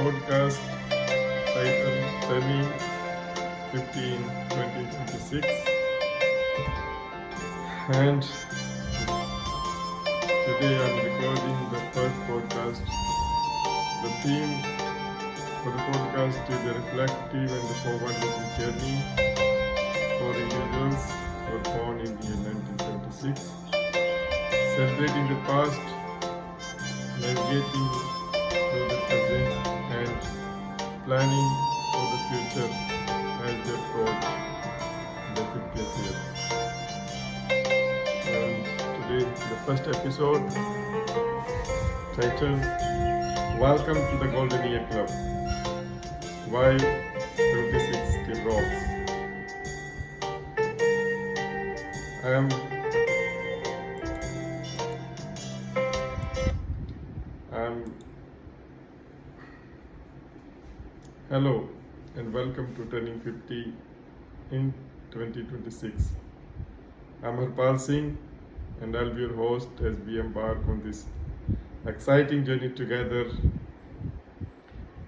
podcast titled Turning 15 2026, and today I'm recording the first podcast. The theme for the podcast is a reflective and the forward-looking journey for individuals who were born in the year 1976, celebrating the past, navigating through the present, and planning for the future as they approach the 50th year. And today, the first episode titled Welcome to the Golden Year Club. Why 26 still rocks. Hello and welcome to Turning 50 in 2026. I'm Harpal Singh and I'll be your host as we embark on this exciting journey together.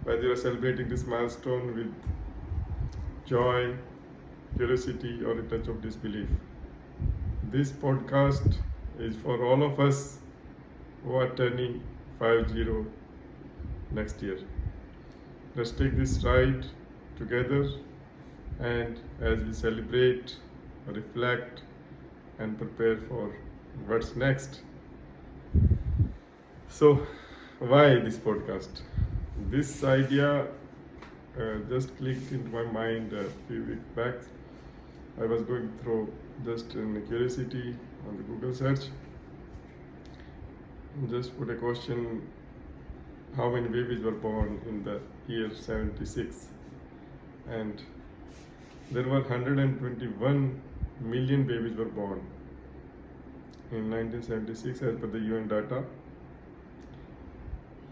Whether you're celebrating this milestone with joy, curiosity, or a touch of disbelief, this podcast is for all of us who are turning 50 next year. Let's take this ride together, and as we celebrate, reflect, and prepare for what's next. So, why this podcast? This idea just clicked into my mind a few weeks back. I was going through just in curiosity on the Google search, just put a question: how many babies were born in the year 76? And there were 121 million babies were born in 1976 as per the UN data.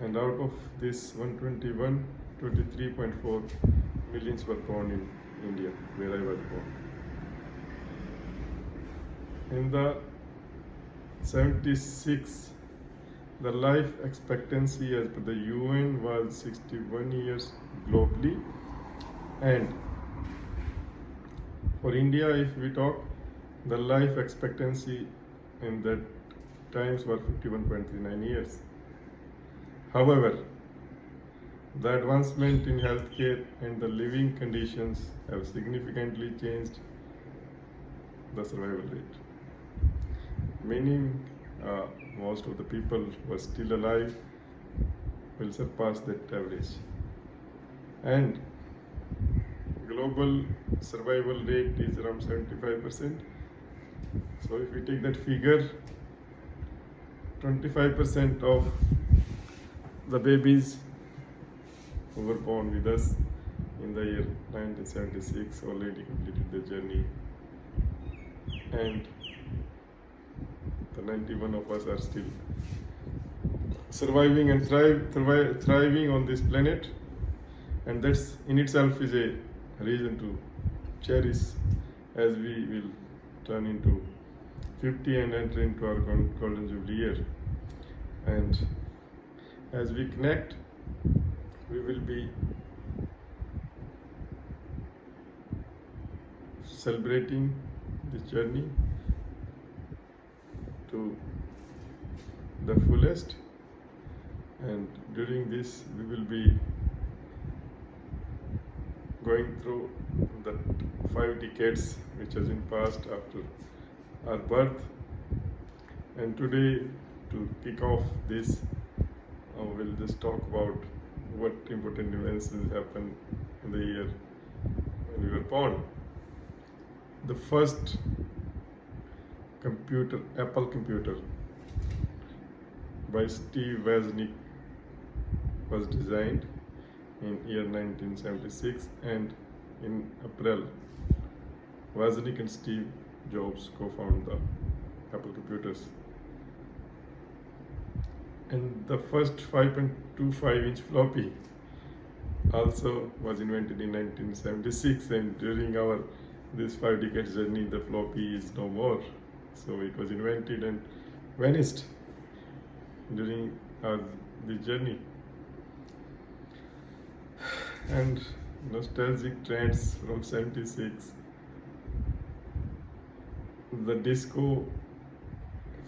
And out of this 121, 23.4 millions were born in India, where I was born. In the 76, the life expectancy as per the UN was 61 years globally, and for India, if we talk, the life expectancy in that times were 51.39 years. However, the advancement in healthcare and the living conditions have significantly changed the survival rate, meaning most of the people who are still alive will surpass that average. And global survival rate is around 75%. So if we take that figure, 25% of the babies who were born with us in the year 1976 already completed their journey, and the 91 of us are still surviving and thriving on this planet, and that's in itself is a reason to cherish as we will turn into 50 and enter into our golden jubilee year. And as we connect, we will be celebrating this journey to the fullest, and during this we will be going through the 5 decades which has been passed after our birth. And today, to kick off this, we'll just talk about what important events happened in the year when we were born. The first computer, Apple computer by Steve Wozniak, was designed in year 1976, and in April, Wozniak and Steve Jobs co-founded the Apple computers. And the first 5.25-inch floppy also was invented in 1976, and during this 5 decades journey, the floppy is no more. So it was invented and vanished during this journey. and nostalgic trends from 76. The disco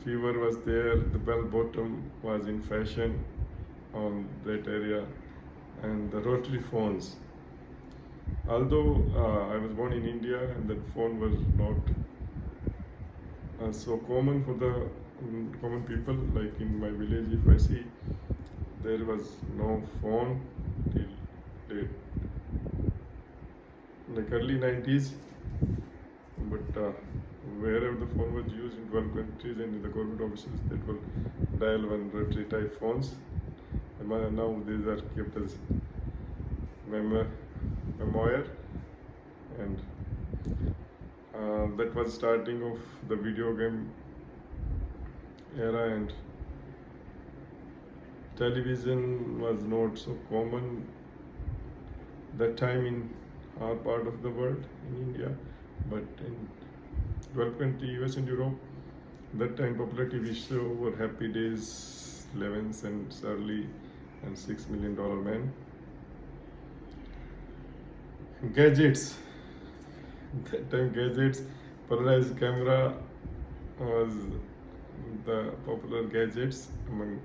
fever was there, the bell bottom was in fashion on that area, and the rotary phones. Although I was born in India and that phone was not so common for the common people, like in my village, if I see, there was no phone till late, like early 90s, but wherever the phone was used in 12 countries and in the government offices, that were dial one rotary type phones. And now these are kept as memoir, and that was starting of the video game era, and television was not so common that time in our part of the world, in India, but in 12 country, US and Europe, that time popular TV show were Happy Days, Levens and Shirley and $6 Million Man. Gadgets. That time gadgets, polarized camera was the popular gadgets among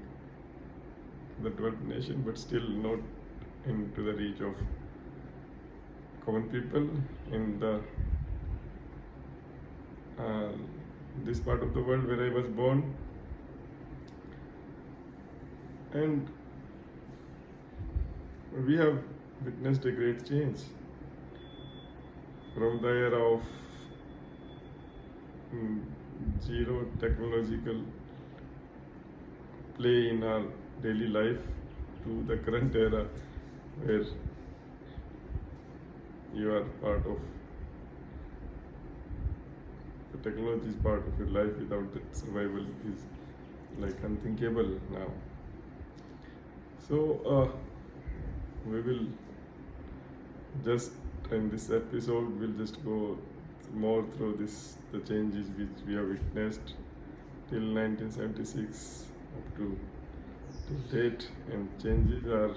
the developed nation, but still not into the reach of common people in the this part of the world where I was born. And we have witnessed a great change from the era of zero technological play in our daily life to the current era where you are part of the technology is part of your life. Without that, survival is like unthinkable now. So we will just in this episode we'll just go more through the changes which we have witnessed till 1976 up to date, and changes are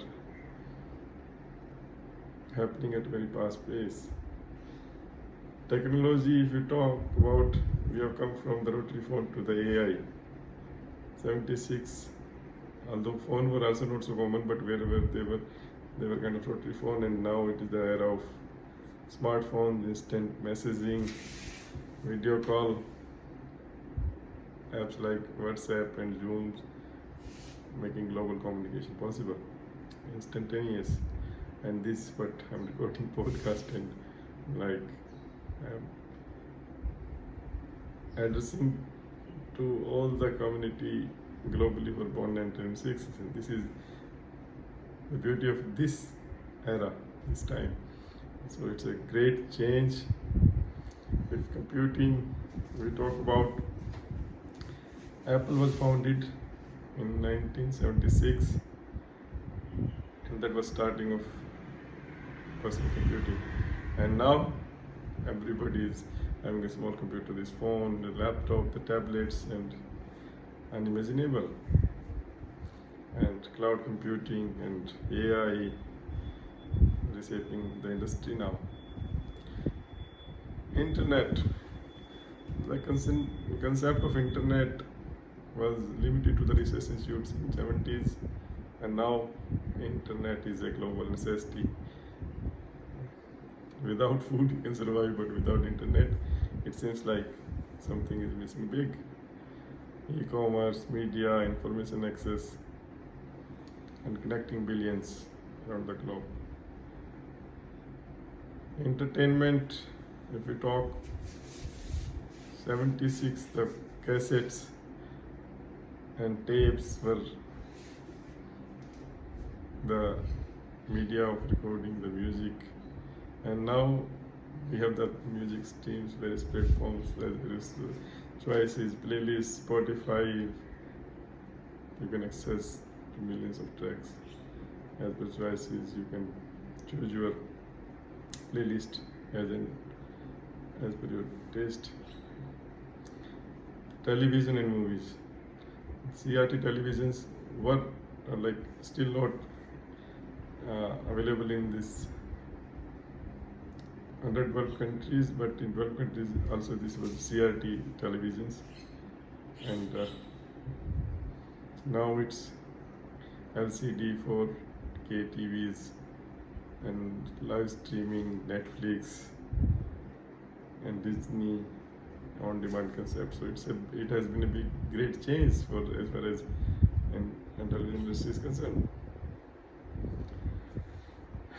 happening at a very fast pace. Technology, if you talk about, we have come from the rotary phone to the AI. 76, although phone were also not so common, but wherever they were kind of rotary phone, and now it is the era of smartphones, instant messaging, video call, apps like WhatsApp and Zoom, making global communication possible, instantaneous. And this what I'm recording podcast, and like I'm addressing to all the community globally who are born in 1976, and this is the beauty of this era, this time. So it's a great change. With computing, we talk about Apple was founded in 1976, and that was starting of personal computing. And now everybody is having a small computer, this phone, the laptop, the tablets, and unimaginable. And cloud computing and AI reshaping the industry now. Internet. The concept of internet was limited to the research institutes in 70s, and now internet is a global necessity. Without food you can survive, but without internet it seems like something is missing big. E-commerce, media, information access, and connecting billions around the globe. Entertainment, if we talk 76, the cassettes and tapes were the media of recording the music, and now we have the music streams, various platforms, various choices, playlists, Spotify. You can access millions of tracks as per choices. You can choose your playlist as per your taste. Television and movies. CRT televisions were like still not available in this 112 countries, but in 12 countries also this was CRT televisions, and now it's LCD 4K TVs and live streaming Netflix and Disney on-demand concept. So it has been a great change for as far as television industry is concerned.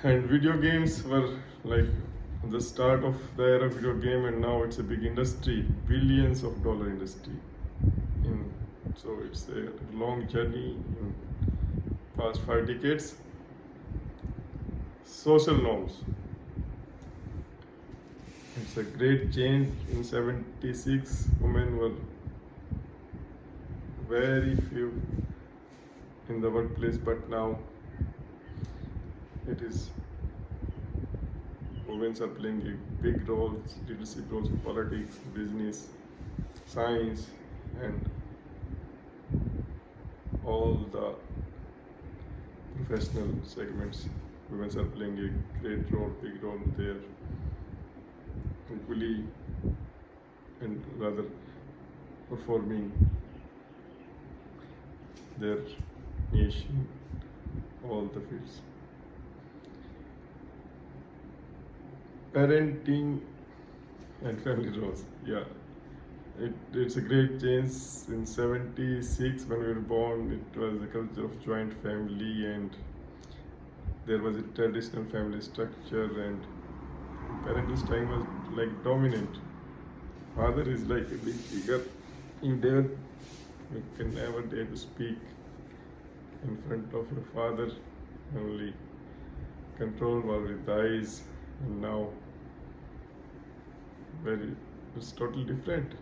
And video games were like the start of the era of video game, and now it's a big industry, billions of dollar industry. So it's a long journey in past 5 decades. Social norms. It's a great change. In 76, women were very few in the workplace, but now it is women are playing big roles, leadership roles in politics, business, science, and all the professional segments. Women are playing a great role, big role there, equally and rather performing their niche in all the fields. Parenting and family roles. Yeah, it's a great change. In 76, when we were born, it was a culture of joint family, and there was a traditional family structure, and parental time was like dominant. Father is like a big figure. You can never dare to speak in front of your father. Only control was with the eyes, and now it's totally different.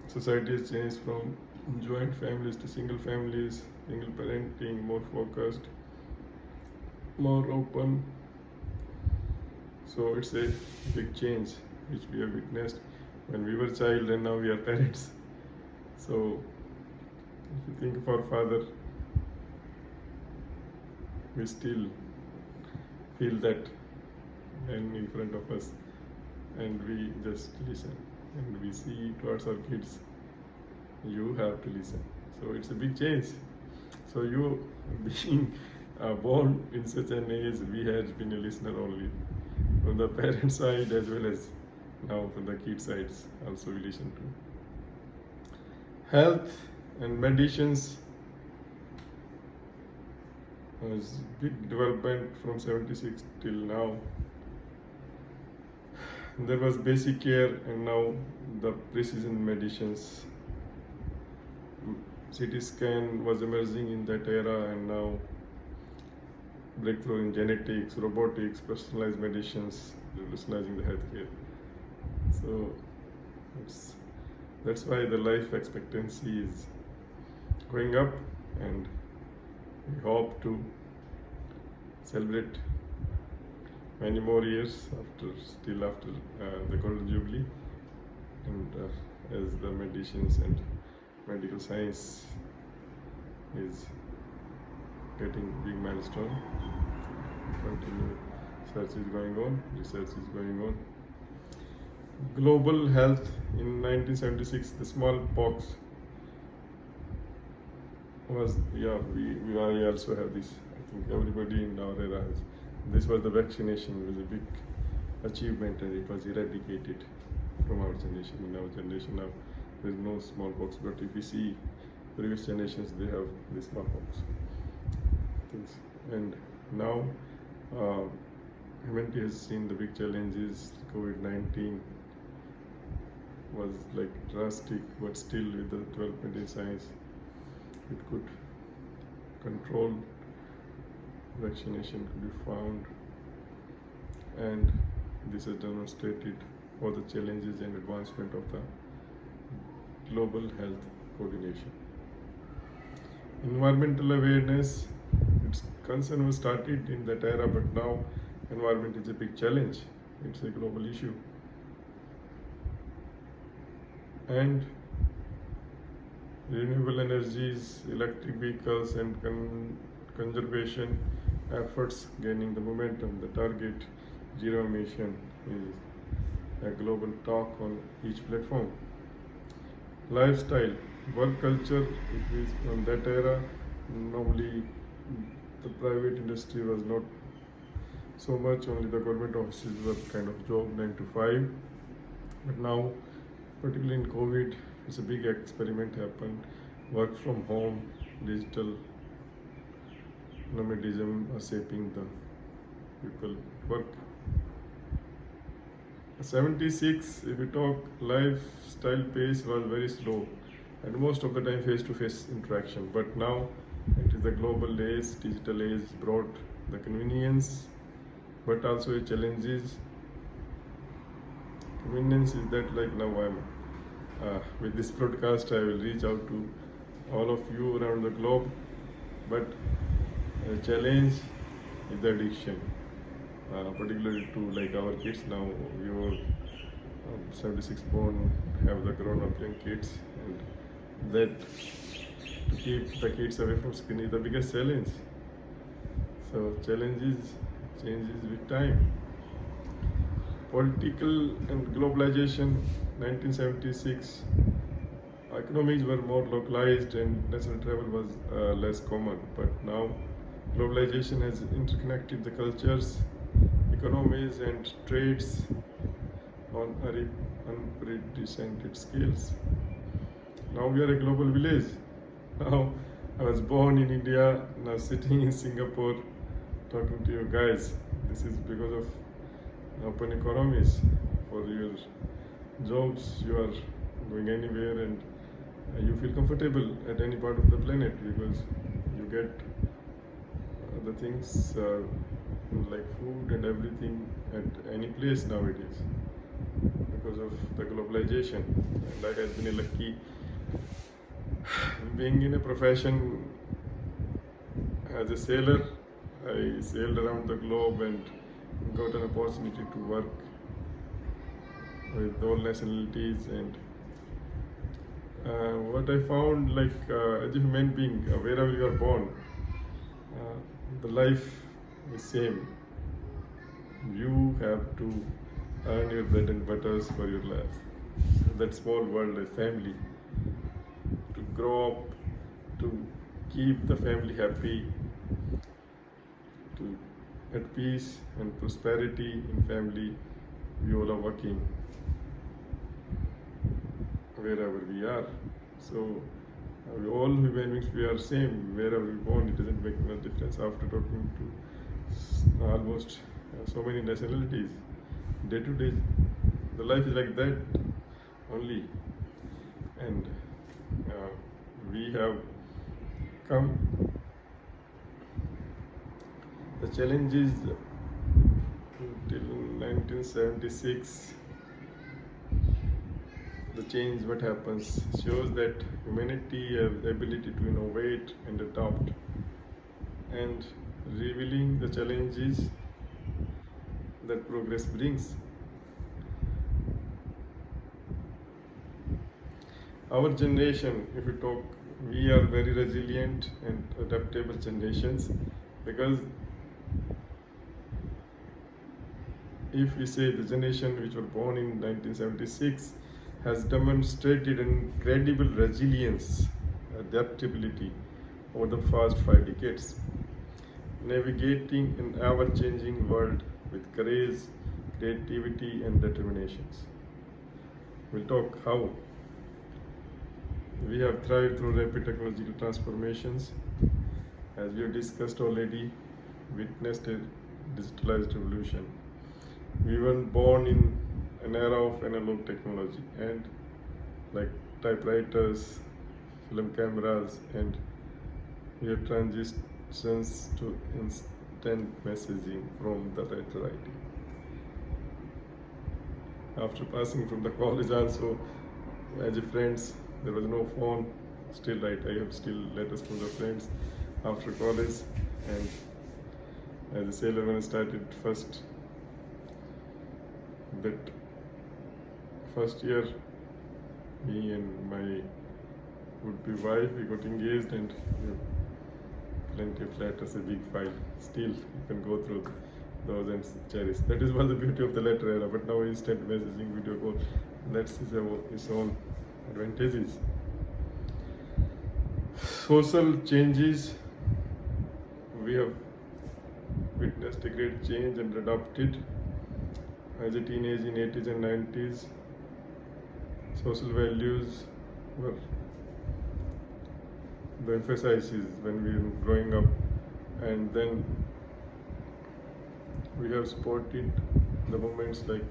Society has changed from joint families to single families, single parenting, more focused, more open. So it's a big change which we have witnessed when we were child, and now we are parents. So if you think of our father, we still feel that man in front of us, and we just listen, and we see towards our kids, you have to listen. So it's a big change. So you being born in such an age, we had been a listener only from the parent side, as well as now from the kid sides also we listen to. Health and medicines was big development from 76 till now. There was basic care, and now the precision medicines. CT scan was emerging in that era, and now breakthrough in genetics, robotics, personalized medicines, revolutionizing the healthcare. So that's why the life expectancy is going up, and we hope to celebrate many more years after the golden jubilee, and as the medicines and medical science is getting big milestone, continue research is going on. Global health in 1976, the smallpox was, we also have this. I think everybody in our era has. This was the vaccination. It was a big achievement, and it was eradicated from our generation. In our generation now, there is no smallpox, but if you see previous generations, they have the smallpox things. And now humanity has seen the big challenges. COVID-19 was like drastic, but still with the development in science, it could control, vaccination could be found, and this has demonstrated all the challenges and advancement of the global health coordination. Environmental awareness, its concern was started in that era, but now environment is a big challenge. It's a global issue. And renewable energies, electric vehicles, and conservation efforts gaining the momentum. The target zero emission is a global talk on each platform. Lifestyle, work culture, it is from that era. Normally, the private industry was not so much, only the government offices were kind of job 9 to 5. But now, particularly in COVID, it's a big experiment happened. Work from home, digital nomadism are shaping the people work. 76, if we talk, lifestyle pace was very slow and most of the time face-to-face interaction. But now it is the global age, digital age brought the convenience, but also challenges. Convenience is that like now I'm with this broadcast I will reach out to all of you around the globe, but the challenge is the addiction. Particularly to like our kids now, your 76 born have the grown-up young kids, and that to keep the kids away from screen is the biggest challenge. So challenges changes with time. Political and globalization, 1976, economies were more localized and national travel was less common, but now globalization has interconnected the cultures, economies and trades on unprecedented scales. Now we are a global village. Now I was born in India, now sitting in Singapore talking to you guys. This is because of open economies. For your jobs, you are going anywhere and you feel comfortable at any part of the planet because you get the things like food and everything at any place nowadays because of the globalization. And I have been lucky being in a profession as a sailor. I sailed around the globe and got an opportunity to work with all nationalities, and what I found, like as a human being, wherever you are born, the life is same. You have to earn your bread and butters for your life. That small world, a family, to grow up, to keep the family happy, to at peace and prosperity in family, we all are working wherever we are. So we all human beings, we are same wherever we born. It doesn't make no difference. After talking to almost so many nationalities, day to day, the life is like that only. And we have come. The challenges till 1976. The change what happens shows that humanity has the ability to innovate and adapt, and revealing the challenges that progress brings. Our generation, if we talk, we are very resilient and adaptable generations, because if we say the generation which were born in 1976 has demonstrated incredible resilience, adaptability over the past 5 decades, navigating an ever-changing world with courage, creativity and determinations. We'll talk how we have thrived through rapid technological transformations, as we have discussed already, witnessed a digitalized revolution. We were born in an era of analog technology and like typewriters, film cameras, and we have transitions to instant messaging from the letter writing. After passing from the college also, as a friends, there was no phone. Still right, I have still letters from the friends after college. And as a sailor, when I started that first year, me and my would-be wife, we got engaged and we plenty of letters, a big file. Still, you can go through those and cherish. That is one of the beauty of the letter era. But now instant messaging, video call, that's its own advantages. Social changes. We have witnessed a great change and adopted. As a teenage in 80s and 90s, social values were the emphasis when we were growing up, and then we have supported the movements like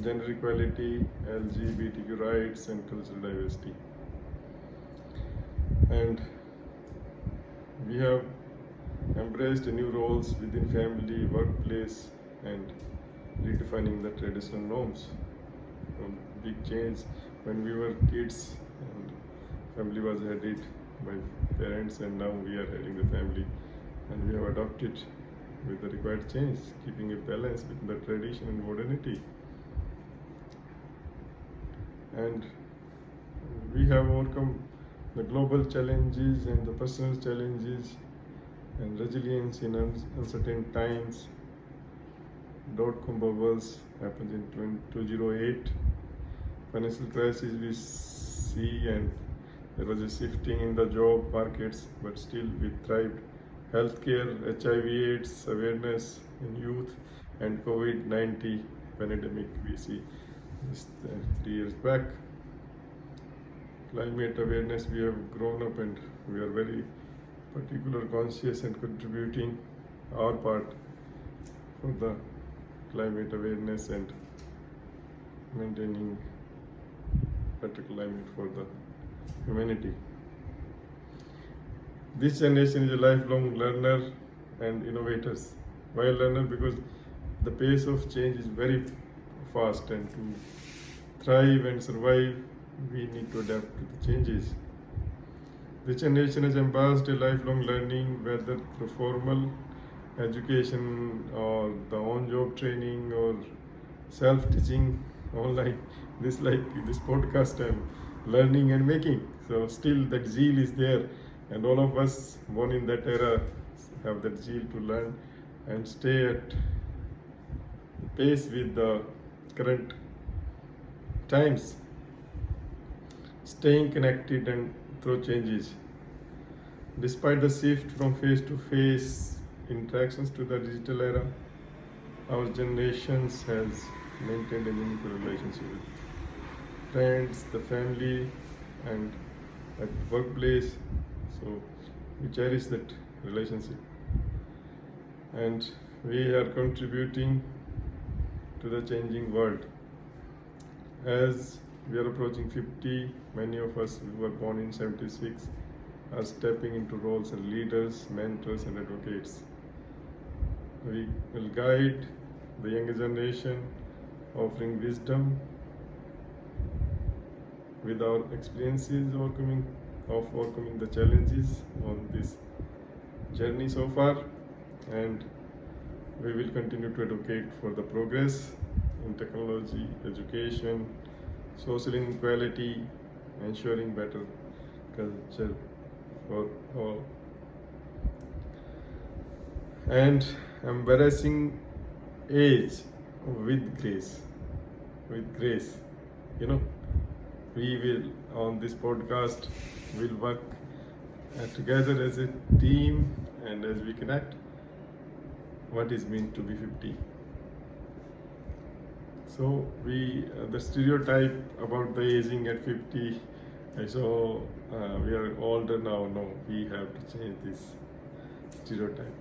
gender equality, LGBTQ rights, and cultural diversity. And we have embraced new roles within family, workplace, and redefining the traditional norms. Big change when we were kids, and family was headed by parents, and now we are heading the family, and we have adopted with the required change, keeping a balance between the tradition and modernity. And we have overcome the global challenges and the personal challenges and resilience in uncertain times. Dot-com bubbles happened in 2008. Financial crisis we see, and there was a shifting in the job markets, but still we thrived. Healthcare, HIV/AIDS awareness in youth, and COVID-19 pandemic we see this 3 years back. Climate awareness, we have grown up and we are very particular, conscious, and contributing our part for the climate awareness and maintaining better climate for the humanity. This generation is a lifelong learner and innovators. Why learner? Because the pace of change is very fast, and to thrive and survive, we need to adapt to the changes. This generation has embraced a lifelong learning, whether through formal education or the on-job training or self-teaching online. This podcast, I'm learning and making. So still that zeal is there, and all of us born in that era have that zeal to learn and stay at pace with the current times, staying connected and through changes. Despite the shift from face-to-face interactions to the digital era, our generation has maintained a meaningful relationship with friends, the family, and at workplace. So we cherish that relationship, and we are contributing to the changing world. As we are approaching 50, many of us who were born in 76 are stepping into roles as leaders, mentors, and advocates. We will guide the younger generation, offering wisdom with our experiences of overcoming the challenges on this journey so far, and we will continue to advocate for the progress in technology, education, social inequality, ensuring better culture for all, and embarrassing age with grace. We will, on this podcast, will work together as a team, and as we connect what is meant to be 50. So the stereotype about the aging at 50, we are older now. No, we have to change this stereotype.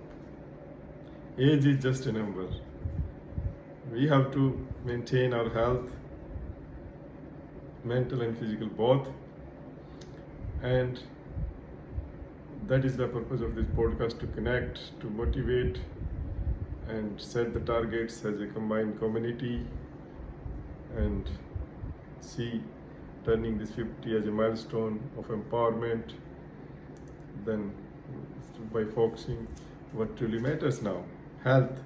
Age is just a number. We have to maintain our health, mental and physical both, and that is the purpose of this podcast, to connect, to motivate, and set the targets as a combined community, and see turning this 50 as a milestone of empowerment, then by focusing what truly matters now: health,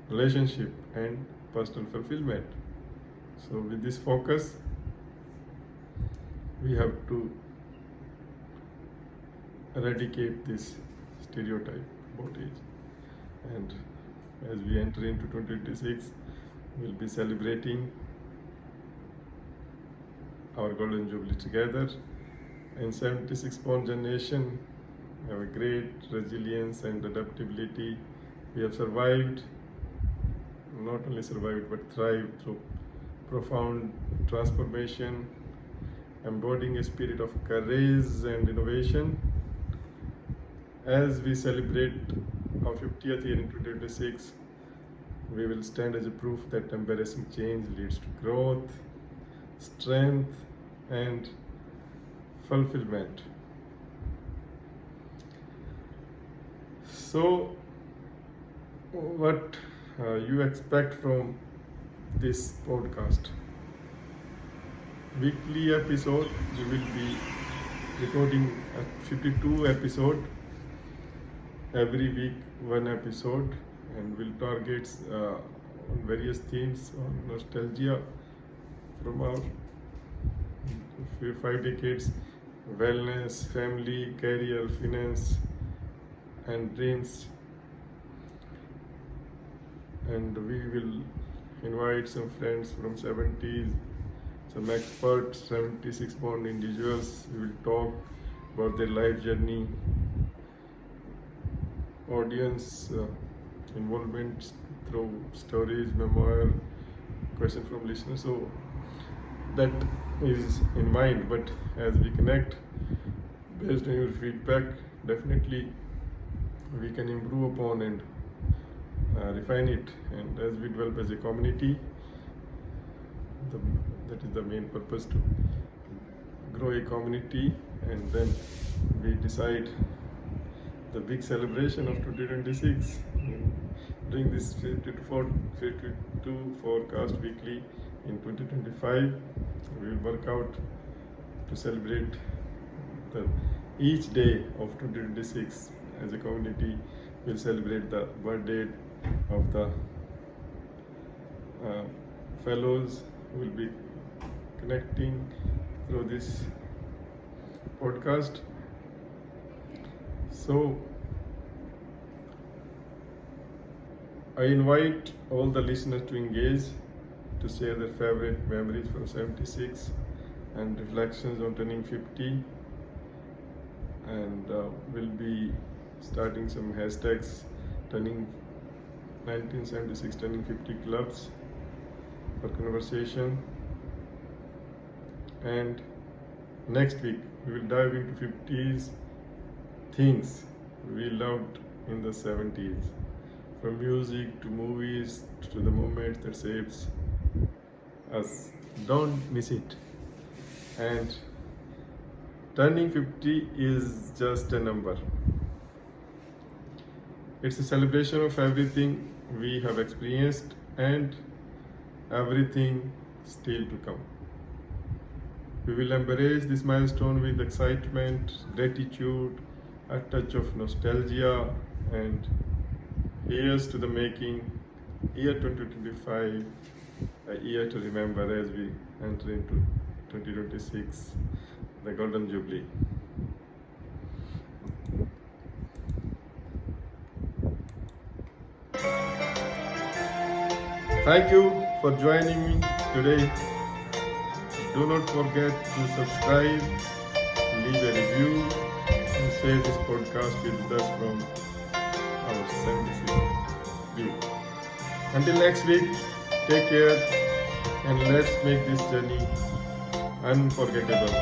relationship, and personal fulfillment. So with this focus, we have to eradicate this stereotype about age. And as we enter into 2026, we'll be celebrating our golden jubilee together. In 76-born generation, we have a great resilience and adaptability. We have survived, not only survived but thrived through profound transformation, embodying a spirit of courage and innovation. As we celebrate our 50th year in 2026, we will stand as a proof that embarrassing change leads to growth, strength, and fulfillment. So, what you expect from this podcast? Weekly episode, we will be recording a 52 episode. Every week, one episode, and we'll target on various themes on nostalgia from our 5 decades, wellness, family, career, finance, and dreams. And we will invite some friends from 70s, some experts, 76-born individuals. We will talk about their life journey, audience involvement through stories, memoir, question from listeners. So that is in mind, but as we connect based on your feedback, definitely we can improve upon and refine it. And as we develop as a community, that is the main purpose, to grow a community, and then we decide the big celebration of 2026 during this 52 forecast weekly in 2025. We will work out to celebrate each day of 2026 as a community. We'll celebrate the birthday of the fellows who will be connecting through this podcast. So I invite all the listeners to engage, to share their favorite memories from 76 and reflections on turning 50, and we'll be starting some hashtags, turning 1976 turning 50 clubs for conversation. And next week we will dive into 50s things we loved in the 70s, from music to movies to the moments that shapes us. Don't miss it. And turning 50 is just a number. It's a celebration of everything we have experienced and everything still to come. We will embrace this milestone with excitement, gratitude, a touch of nostalgia, and years to the making. Year 2025, a year to remember as we enter into 2026, the Golden Jubilee. Thank you for joining me today. Do not forget to subscribe, leave a review, and share this podcast with us from our 76 view. Until next week, take care, and let's make this journey unforgettable.